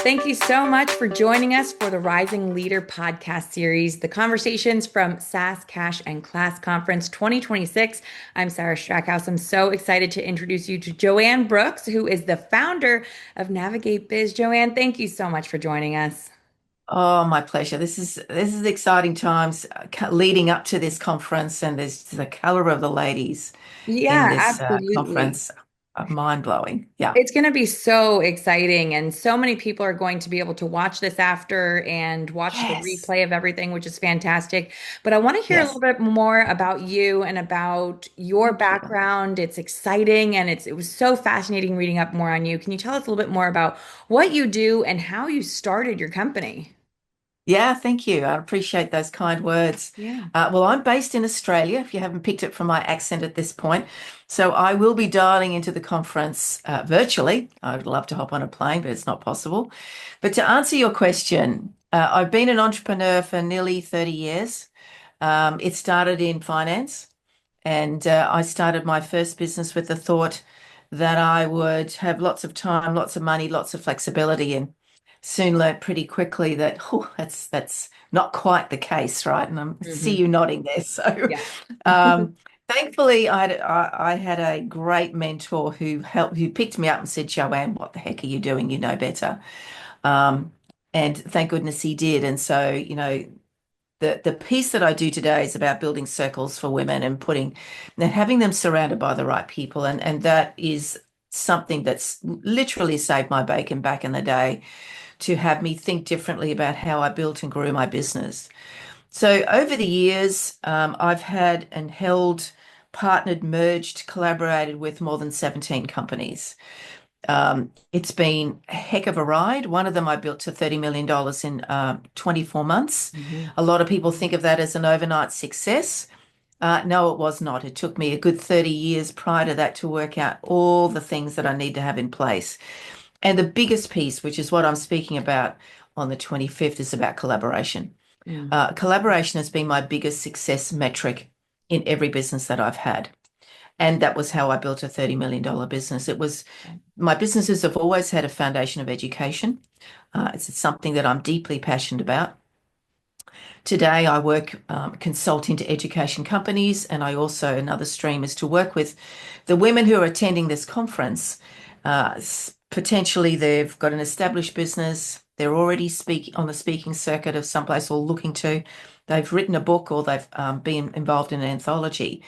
Thank you so much for joining us for the Rising Leader podcast series, the conversations from Sass, Cash, and Class Conference 2026. I'm Sarah Strackhouse. I'm so excited to introduce you to Joanne Brooks, who is the founder of Navigate Biz. Joanne, thank you so much for joining us. Oh, my pleasure. This is exciting times leading up to this conference, and there's the color of the ladies in Yeah, this absolutely. conference. Mind blowing. Yeah. It's going to be so exciting, and so many people are going to be able to watch this after and watch the Yes. replay of everything, which is fantastic. But I want to hear a little Yes. bit more about you and about your Thank you. background. It's exciting, and it was so fascinating reading up more on you. Can you tell us a little bit more about what you do and how you started your company? Yeah, thank you. I appreciate those kind words. Yeah. Well, I'm based in Australia, if you haven't picked it from my accent at this point. So I will be dialing into the conference virtually. I would love to hop on a plane, but it's not possible. But to answer your question, I've been an entrepreneur for nearly 30 years. It started in finance, and I started my first business with the thought that I would have lots of time, lots of money, lots of flexibility, and soon learnt pretty quickly that that's not quite the case, right? And I see Hmm. you nodding there. So, Yeah. um, thankfully, I had a great mentor who picked me up and said, "Joanne, what the heck are you doing? You know better." Um, and thank goodness he did. And so, the piece that I do today is about building circles for women and putting and having them surrounded by the right people. And that is something that's literally saved my bacon back in the day to have me think differently about how I built and grew my business. So over the years, I've had and held, partnered, merged, collaborated with more than 17 companies. It's been a heck of a ride. One of them I built to $30 million in 24 months. Hmm. A lot of people think of that as an overnight success. No, it was not. It took me a good 30 years prior to that to work out all the things that I need to have in place. And the biggest piece, which is what I'm speaking about on the 25th, is about collaboration. Mm. Collaboration has been my biggest success metric in every business that I've had. And that was how I built a $30 million business. It was my businesses have always had a foundation of education. It's something that I'm deeply passionate about. Today, I work consult into education companies, and I also, another stream is to work with the women who are attending this conference. Potentially, they've got an established business, they're already on the speaking circuit of someplace or looking to. They've written a book or they've been involved in an anthology.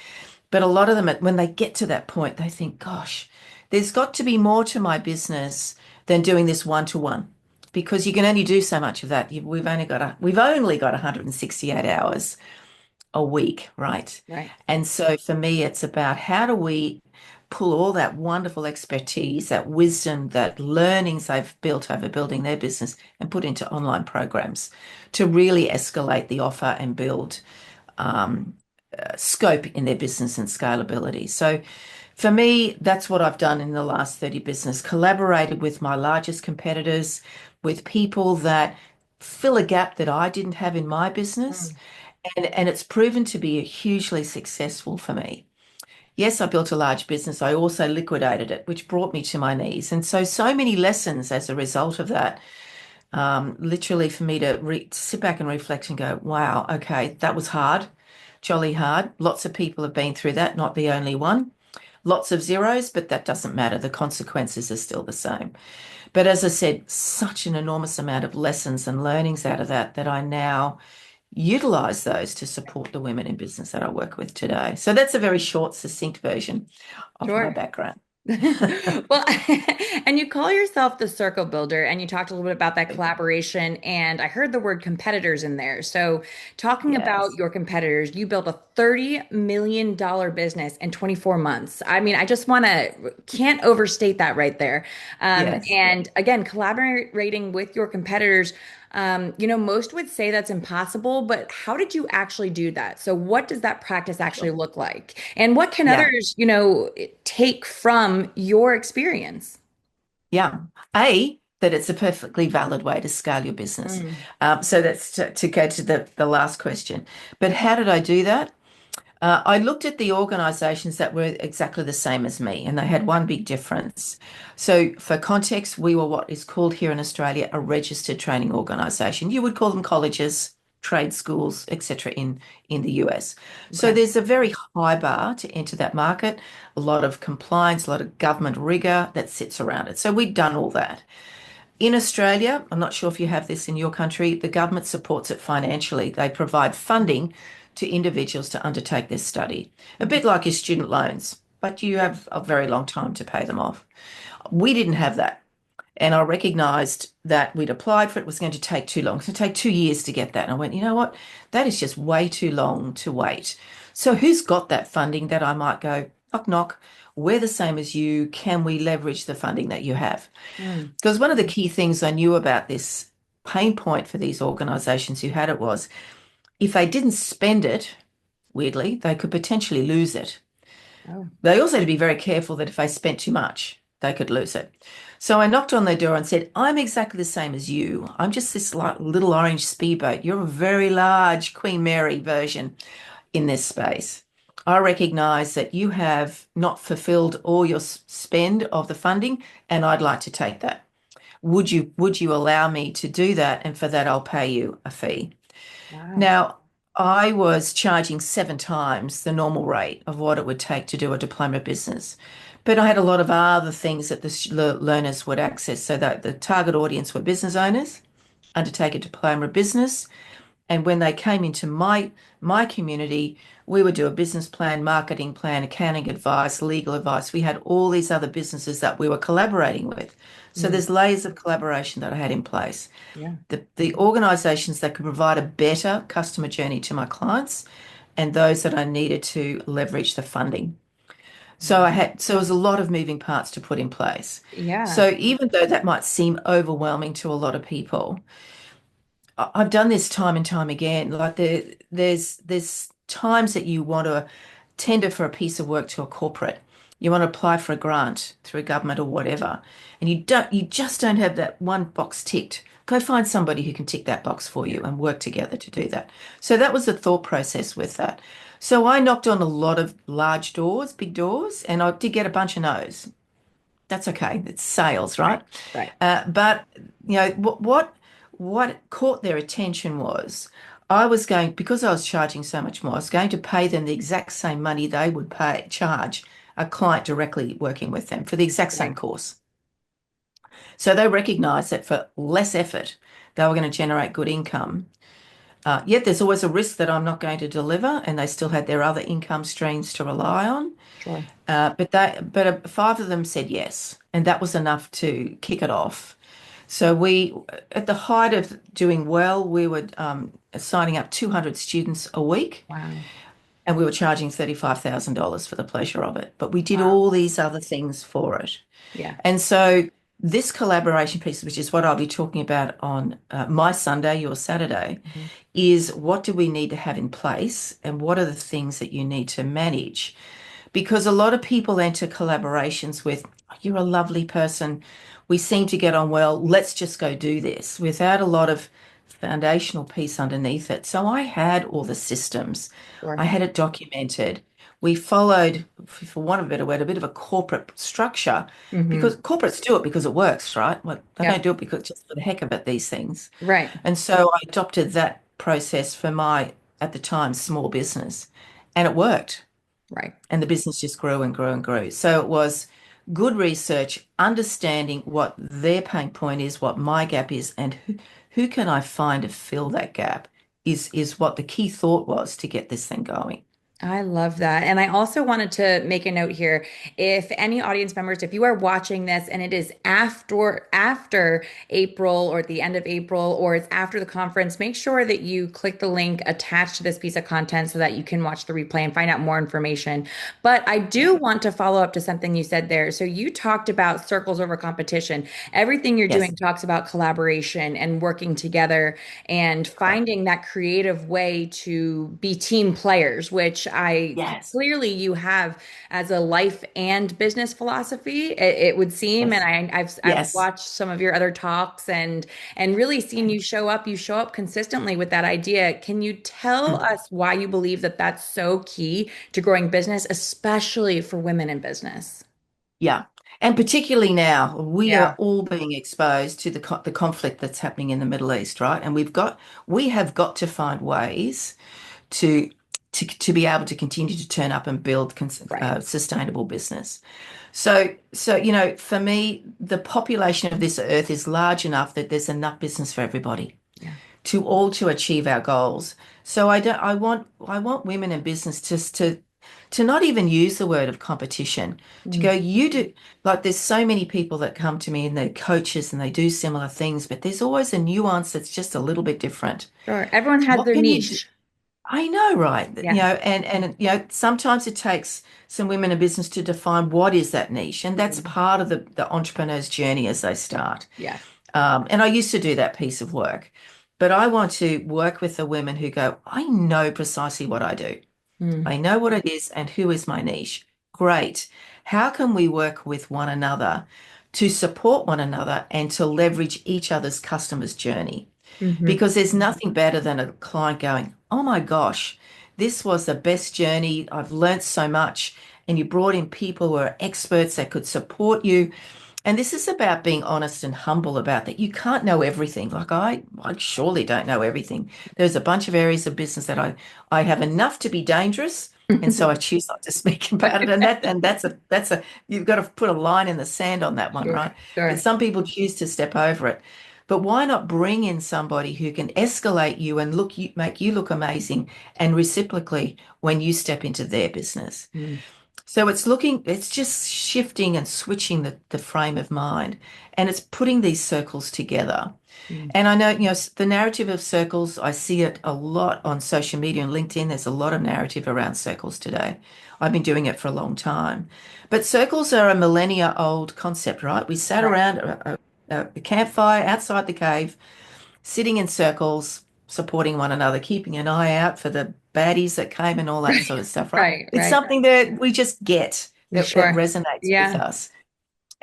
But a lot of them, when they get to that point, they think, gosh, there's got to be more to my business than doing this one-to-one because you can only do so much of that. We've only got 168 hours a week, right? Right. And so for me, it's about how do we pull all that wonderful expertise, that wisdom, that learnings they've built over building their business and put into online programs to really escalate the offer and build um, scope in their business and scalability. So for me, that's what I've done in the last 30 business, collaborated with my largest competitors, with people that fill a gap that I didn't have in my business. Mm. And it's proven to be hugely successful for me. Yes, I built a large business. I also liquidated it, which brought me to my knees. And so many lessons as a result of that. Literally for me to sit back and reflect and go, wow, okay, that was hard, jolly hard. Lots of people have been through that, not the only one. Lots of zeros, but that doesn't matter. The consequences are still the same. But as I said, such an enormous amount of lessons and learnings out of that that I now utilize those to support the women in business that I work with today. So that's a very short, succinct version of my Sure. background. Well, and you call yourself the circle builder, and you talked a little bit about that collaboration, and I heard the word competitors in there. So, talking about Yes. your competitors, you built a $30 million business in 24 months. I mean, I just can't overstate that right there. Yes. And again, collaborating with your competitors, most would say that's impossible, but how did you actually do that? So, what does that practice actually Sure. look like? And what can Yeah. others, take from your experience? Yeah. That it's a perfectly valid way to scale your business. Mm. So that's to go to the last question. But how did I do that? I looked at the organisations that were exactly the same as me, and they had one big difference. So, for context, we were what is called here in Australia a registered training organisation. You would call them colleges, trade schools, etc. in the US. So Okay. there's a very high bar to enter that market, a lot of compliance, a lot of government rigour that sits around it. So we'd done all that. In Australia, I'm not sure if you have this in your country, the government supports it financially. They provide funding to individuals to undertake this study, a Mhm. bit like your student loans, but you Yeah. have a very long time to pay them off. We didn't have that. And I recognised that we'd applied for it, was going to take too long. It's going to take 2 years to get that. And I went, you know what? That is just way too long to wait. So who's got that funding that I might go, knock, knock, we're the same as you. Can we leverage the funding that you have? Mm. Because one of the key things I knew about this pain point for these organisations who had it was if they didn't spend it, weirdly, they could potentially lose it. Oh, They also had to be very careful that if they spent too much, they could lose it. So I knocked on their door and said, I'm exactly the same as you. I'm just this little orange speedboat. You're a very large Queen Mary version in this space. I recognize that you have not fulfilled all your spend of the funding, and I'd like to take that. Would you allow me to do that? And for that, I'll pay you a fee. wow. Now, I was charging 7 times the normal rate of what it would take to do a diploma of business. But I had a lot of other things that the learners would access. So that the target audience were business owners, undertake a diploma of business, and when they came into my community, we would do a business plan, marketing plan, accounting advice, legal advice. We had all these other businesses that we were collaborating with. So Mm. there's layers of collaboration that I had in place. Yeah. The organizations that could provide a better customer journey to my clients and those that I needed to leverage the funding. Wow. So it was a lot of moving parts to put in place. Yeah. So even though that might seem overwhelming to a lot of people, I've done this time and time again. Like there's times that you want to tender for a piece of work to a corporate. You want to apply for a grant through a government or whatever, and you just don't have that one box ticked. Go find somebody who can tick that box for Yeah. you and work together to do that. So that was the thought process with that. So I knocked on a lot of large doors, big doors, and I did get a bunch of no's. That's okay. It's sales, Right. right? Right. But what caught their attention was I was going because I was charging so much more. I was going to pay them the exact same money they would charge a client directly working with them for the exact same Right. course. So they recognized that for less effort, they were going to generate good income. Yet there's always a risk that I'm not going to deliver, and they still had their other income streams to rely on. Sure. But five of them said yes, and that was enough to kick it off. So at the height of doing well, we were signing up 200 students a week, Wow. and we were charging $35,000 for the pleasure of it. But we did Wow. all these other things for it. Yeah. And so this collaboration piece, which is what I'll be talking about on my Sunday, your Saturday, Mhm. is what do we need to have in place and what are the things that you need to manage? Because a lot of people enter collaborations with, you're a lovely person. We seem to get on well. Let's just go do this without a lot of foundational piece underneath it. So I had all the systems. I Sure. had it documented. We followed, for want of a better word, a bit of a corporate structure because Hmm. corporates do it because it works, right? Well, they don't Yep. do it because just for the heck of it, these things. Right. And so I adopted that process for my, at the time, small business, and it worked. Right. And the business just grew and grew and grew. So it was good research, understanding what their pain point is, what my gap is, and who can I find to fill that gap is what the key thought was to get this thing going. I love that. And I also wanted to make a note here. If any audience members, if you are watching this and it is after April or at the end of April or it's after the conference, make sure that you click the link attached to this piece of content so that you can watch the replay and find out more information. But I Yeah. do want to follow up to something you said there. So you talked about circles over competition. Everything you're doing Yes, talks about collaboration and working together and correct. finding that creative way to be team players, which which I Yes, clearly you have as a life and business philosophy, it would seem. And yes, I've yes. watched some of your other talks and really seen you show up. You show up consistently with that idea. Can you tell Mm. us why you believe that that's so key to growing business, especially for women in business? Yeah. And particularly now, we are Yeah, all being exposed to the conflict that's happening in the Middle East, right? And we have got to find ways to to be able to continue to turn up and build right. sustainable business. So for me, the population of this earth is large enough that there's enough business for everybody Yeah. to achieve our goals. So I want women in business just to not even use the word of competition, to Mm, go, you do, like there's so many people that come to me and they're coaches and they do similar things, but there's always a nuance that's just a little bit different. sure. Everyone has What their can you do? niche. I know, right? Yeah. Sometimes it takes some women in business to define what is that niche, and that's Mm, part of the entrepreneur's journey as they start. yeah. And I used to do that piece of work, but I want to work with the women who go, I know precisely what I do. Mm, I know what it is and who is my niche. Great. How can we work with one another to support one another and to leverage each other's customers' journey? hmm. Because there's nothing better than a client going, oh my gosh, this was the best journey. I've learned so much. And you brought in people who are experts that could support you. And this is about being honest and humble about that. You can't know everything. Like I surely don't know everything. There's a bunch of areas of business that I have enough to be dangerous. And so I choose not to speak about it. And that's a you've got to put a line in the sand on that one, Sure, right? But sure. some people choose to step over it. But why not bring in somebody who can escalate you and make you look amazing and reciprocally when you step into their business? Mm, So it's just shifting and switching the frame of mind, and it's putting these circles together. mm. And I know, the narrative of circles, I see it a lot on social media and LinkedIn. There's a lot of narrative around circles today. I've been doing it for a long time. But circles are a millennia old concept, right? We sat Right. around a campfire outside the cave sitting in circles, supporting one another, keeping an eye out for the baddies that came and all that sort of stuff, right? Right, It's right. something that we just get that Sure. resonates with Yeah. us.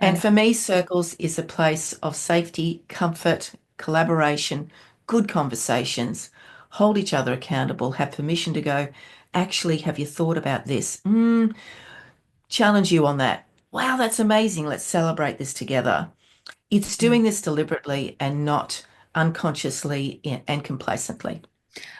I And for me, circles is a place of safety, comfort, collaboration, good conversations, hold each other accountable, have permission to go, actually, have you thought about this? Challenge you on that. Wow, that's amazing. Let's celebrate this together. It's doing this deliberately and not unconsciously and complacently.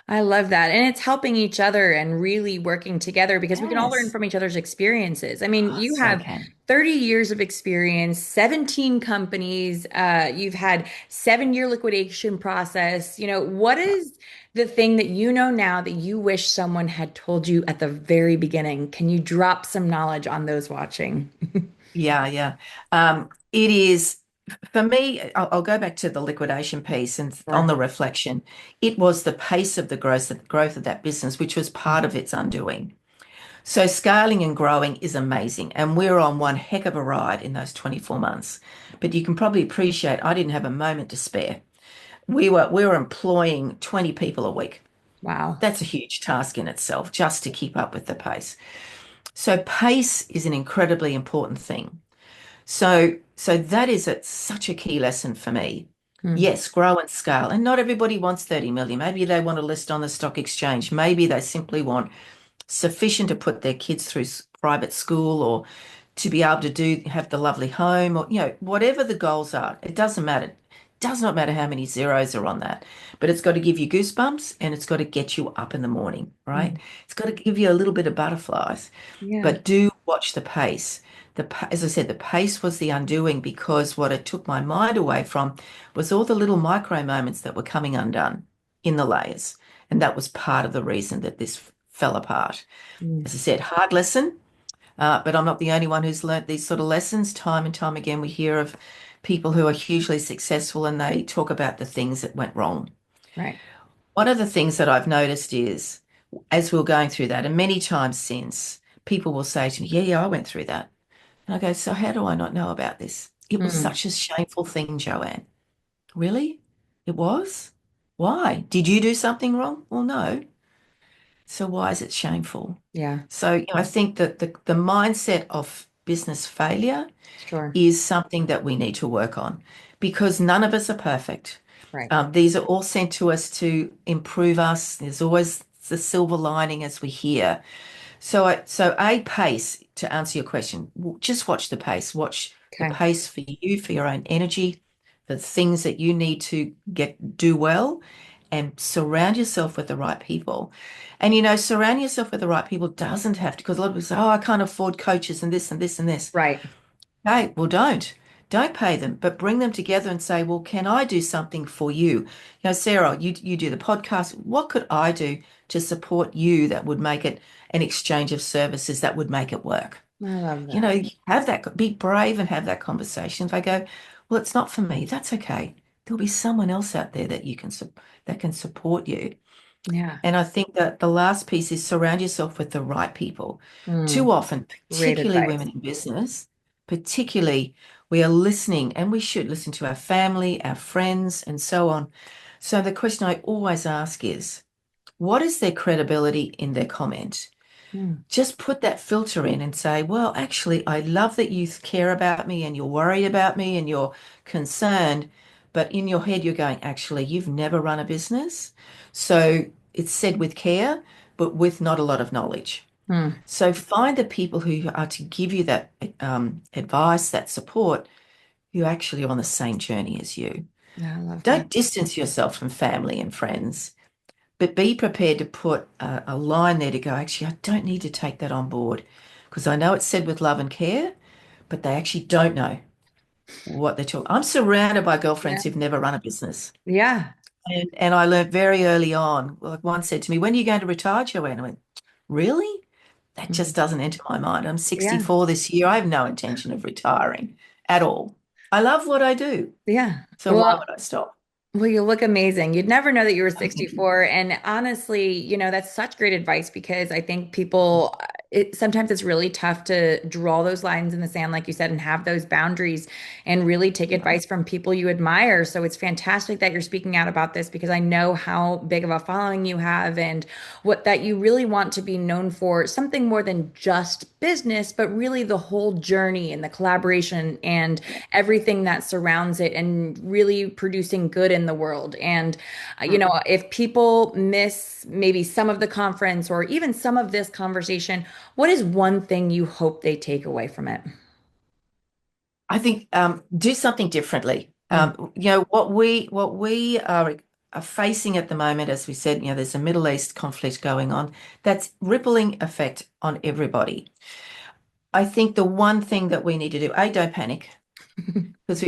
I love that. And it's helping each other and really working together because we can all learn Yes. from each other's experiences. I mean, Oh, you so have can. 30 years of experience, 17 companies, you've had 7-year liquidation process. What is the thing that you know now that you wish someone had told you at the very beginning? Can you drop some knowledge on those watching? Yeah, yeah. It is for me. I'll go back to the liquidation piece and on Sure. the reflection. It was the pace of the growth of that business, which was part of its undoing. So scaling and growing is amazing, and we're on one heck of a ride in those 24 months. But you can probably appreciate I didn't have a moment to spare. We were employing 20 people a week. Wow. That's a huge task in itself, just to keep up with the pace. So pace is an incredibly important thing. So that is such a key lesson for me. Hmm. Yes, grow and scale. And not everybody wants 30 million. Maybe they want to list on the stock exchange. Maybe they simply want sufficient to put their kids through private school or to be able to have the lovely home or whatever the goals are. It doesn't matter. It does not matter how many zeros are on that, but it's got to give you goosebumps and it's got to get you up in the morning, right? Hmm. It's got to give you a little bit of butterflies, Yeah. but do watch the pace. As I said, the pace was the undoing because what it took my mind away from was all the little micro moments that were coming undone in the layers. And that was part of the reason that this fell apart. Hmm. As I said, hard lesson, but I'm not the only one who's learnt these sort of lessons. Time and time again, we hear of people who are hugely successful and they talk about the things that went wrong. Right. One of the things that I've noticed is, as we are going through that, and many times since, people will say to me, yeah, yeah, I went through that. And I go, so how do I not know about this? It was Hmm. such a shameful thing, Joanne. Really? It was? Why? Did you do something wrong? Well, no. So why is it shameful? Yeah, So, I think that the mindset of business failure sure. is something that we need to work on because none of us are perfect. Right. These are all sent to us to improve us. There's always the silver lining as we hear. So a pace, to answer your question, just watch the pace. Watch the Okay. pace for you, for your own energy, for the things that you need to do well, and surround yourself with the right people. And surround yourself with the right people doesn't have to, because a lot of people say, oh, I can't afford coaches and this and this and this. Right. Okay, well, don't pay them, but bring them together and say, well, can I do something for you? Sarah, you do the podcast. What could I do to support you that would make it an exchange of services that would make it work? I love that. Have that, be brave and have that conversation. If I go, well, it's not for me, that's okay. There'll be someone else out there that can support you. Yeah. And I think that the last piece is surround yourself with the right people. Too Mm, often, great particularly women advice. in business, particularly we are listening and we should listen to our family, our friends, and so on. So the question I always ask is, what is their credibility in their comment? Mm, Just put that filter in and say, well, actually, I love that you care about me and you're worried about me and you're concerned. But in your head, you're going, actually, you've never run a business. So it's said with care, but with not a lot of knowledge. mm. So find the people who are to give you that advice, that support, who actually are on the same journey as you. Yeah, I love that. Don't distance yourself from family and friends. But be prepared to put a line there to go, actually, I don't need to take that on board because I know it's said with love and care, but they actually don't know what they're talking. I'm surrounded by Yeah. girlfriends who've never run a business. Yeah. And I learned very early on, like one said to me, when are you going to retire, Joanne? I went, really? That just Mhm. doesn't enter my mind. I'm Yeah. 64 this year. I have no intention of retiring at all. I love what I do. Yeah. So why Well, would I stop? Well, you look amazing. You'd never know that you were Oh, thank you. 64. And honestly, that's such great advice because I think people, sometimes it's really tough to draw those lines in the sand, like you said, and have those boundaries and really take Yeah. advice from people you admire. So it's fantastic that you're speaking out about this because I know how big of a following you have and what that you really want to be known for something more than just business, but really the whole journey and the collaboration and everything that surrounds it and really producing good in the world. And, Mm. if people miss maybe some of the conference or even some of this conversation, what is one thing you hope they take away from it? I think do something differently. Mm, What we are facing at the moment, as we said, there's a Middle East conflict going on that's rippling effect on everybody. I think the one thing that we need to do, don't panic, because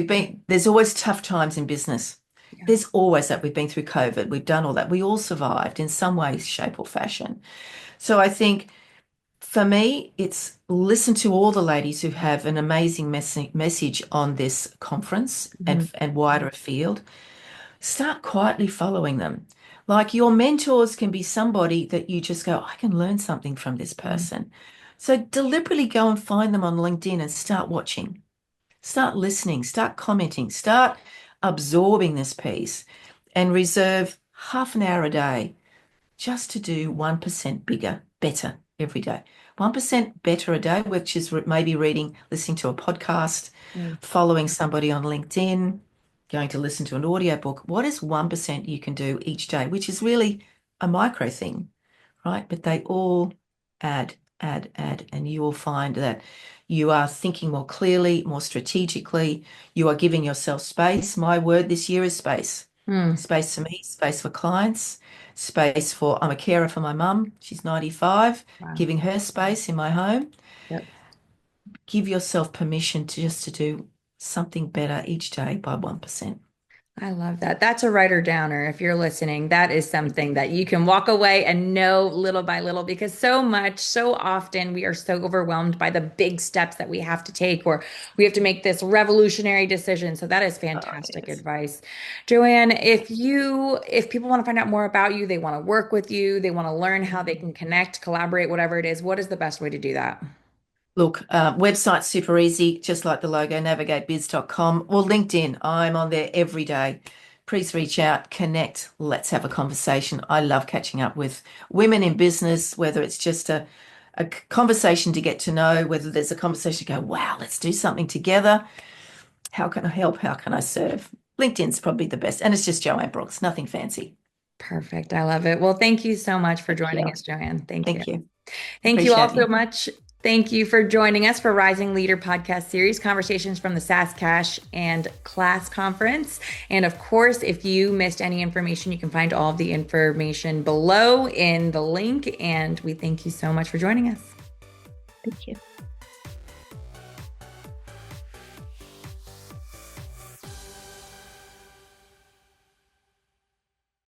there's always tough times in business. yeah. There's always that. We've been through COVID, we've done all that. We all survived in some way, shape, or fashion. So I think for me, it's listen to all the ladies who have an amazing message on this conference Mhm. and wider afield. Start quietly following them. Like your mentors can be somebody that you just go, I can learn something from this Mm, person. So deliberately go and find them on LinkedIn and start watching, start listening, start commenting, start absorbing this piece and reserve half an hour a day just to do 1% bigger, better every day. 1% better a day, which is maybe reading, listening to a podcast, mm. following somebody on LinkedIn, going to listen to an audiobook. What is 1% you can do each day, which is really a micro thing, right? But they all add, and you will find that you are thinking more clearly, more strategically. You are giving yourself space. My word this year is space. Mm. Space for me, space for clients, space for, I'm a carer for my mum. She's 95, Wow. giving her space in my home. Yep. Give yourself permission to do something better each day by 1%. I love that. That's a writer downer. If you're listening, that is something that you can walk away and know little by little because so often we are so overwhelmed by the big steps that we have to take or we have to make this revolutionary decision. So that is Oh, fantastic yes. advice. Joanne, if people want to find out more about you, they want to work with you, they want to learn how they can connect, collaborate, whatever it is, what is the best way to do that? Look, website's super easy, just like the logo, navigatebiz.com or LinkedIn. I'm on there every day. please reach out, connect, let's have a conversation. I love catching up with women in business, whether it's just a conversation to get to know, whether there's a conversation to go, wow, let's do something together. How can I help? How can I serve? LinkedIn's probably the best. And it's just Joanne Brooks, nothing fancy. Perfect. I love it. Well, thank you so much for Thank joining you. us, Joanne. Thank you. Thank you. Thank you all Appreciate so you. much. Thank you for joining us for Rising Leader podcast series, conversations from the Sass Cash and Class Conference. And of course, if you missed any information, you can find all of the information below in the link. And we thank you so much for joining us. Thank you.